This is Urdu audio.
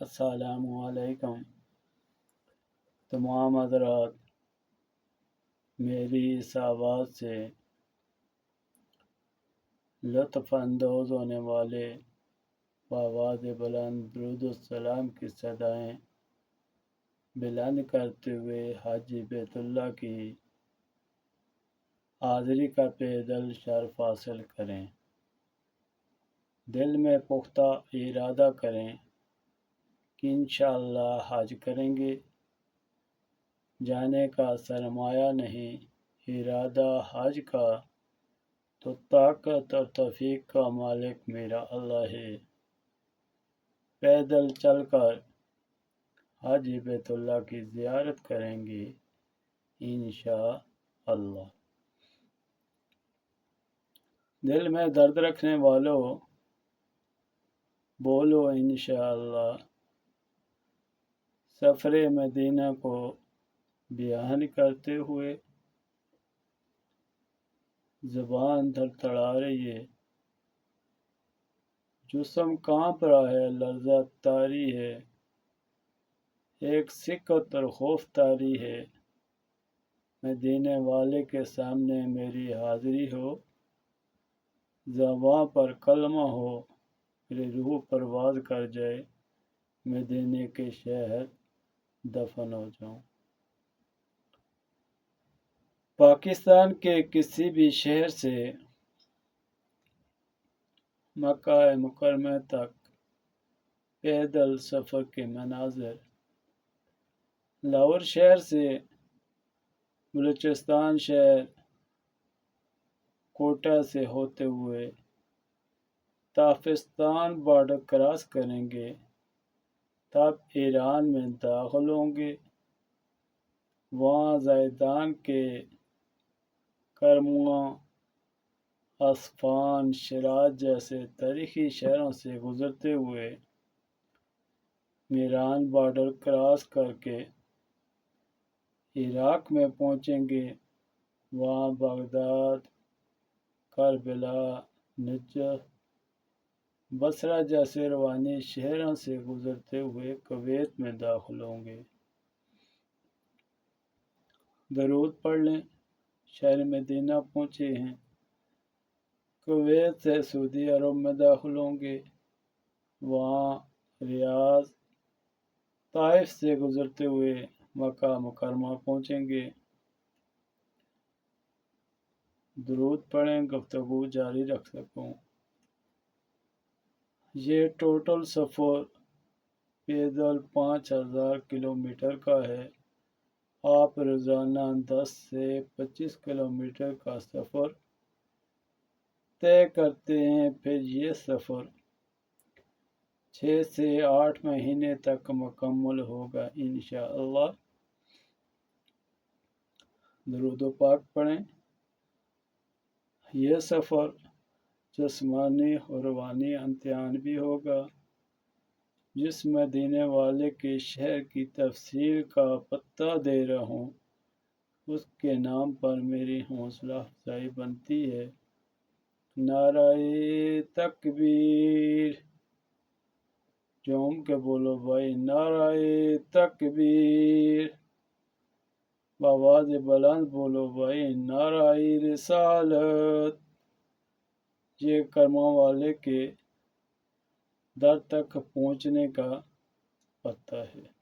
السلام علیکم تمام حضرات، میری اس آواز سے لطف اندوز ہونے والے بآواز بلند درود السلام کی صدائیں بلند کرتے ہوئے حاجی بیت اللہ کی حاضری کا پیدل شرف حاصل کریں، دل میں پختہ ارادہ کریں کہ انشاءاللہ حج کریں گے۔ جانے کا سرمایہ نہیں، ارادہ حج کا، تو طاقت اور توفیق کا مالک میرا اللہ ہے۔ پیدل چل کر حاجی بیت اللہ کی زیارت کریں گے انشاءاللہ۔ دل میں درد رکھنے والوں، بولو انشاءاللہ۔ سفر مدینہ کو بیان کرتے ہوئے زبان تھرتھرا رہی ہے، جسم کانپ رہا ہے، لرزہ طاری ہے، ایک سکت اور خوف طاری ہے۔ مدینے والے کے سامنے میری حاضری ہو، زباں پر کلمہ ہو، میری روح پرواز کر جائے، مدینے کے شہر دفن ہو جاؤں۔ پاکستان کے کسی بھی شہر سے مکہ مکرمہ تک پیدل سفر کے مناظر، لاہور شہر سے بلوچستان شہر کوٹہ سے ہوتے ہوئے تافستان بارڈر کراس کریں گے، تب ایران میں داخل ہوں گے۔ وہاں زیدان کے کرماں، اصفہان، شیراز جیسے تاریخی شہروں سے گزرتے ہوئے میران بارڈر کراس کر کے عراق میں پہنچیں گے۔ وہاں بغداد، کربلا، نجف، بصرہ جیسے روحانی شہروں سے گزرتے ہوئے کویت میں داخل ہوں گے۔ درود پڑھ لیں۔ شہر مدینہ پہنچے ہیں، کویت سے سعودی عرب میں داخل ہوں گے۔ وہاں ریاض، طائف سے گزرتے ہوئے مکہ مکرمہ پہنچیں گے۔ درود پڑھیں، گفتگو جاری رکھ سکوں۔ یہ ٹوٹل سفر پیدل 5000 کلومیٹر کا ہے۔ آپ روزانہ 10 سے 25 کلومیٹر کا سفر طے کرتے ہیں، پھر یہ سفر 6 سے 8 مہینے تک مکمل ہوگا انشاءاللہ۔ درود و پاک پڑھیں۔ یہ سفر جسمانی اور روحانی امتحان بھی ہوگا۔ جس مدینے والے کے شہر کی تفصیل کا پتہ دے رہا ہوں، اس کے نام پر میری حوصلہ افزائی بنتی ہے۔ نعرہ تکبیر! جوم کے بولو بھائی، نعرہ تکبیر! بآواز بلند بولو بھائی، نعرہ رسالت! یہ کرما والے کے در تک پہنچنے کا پتہ ہے۔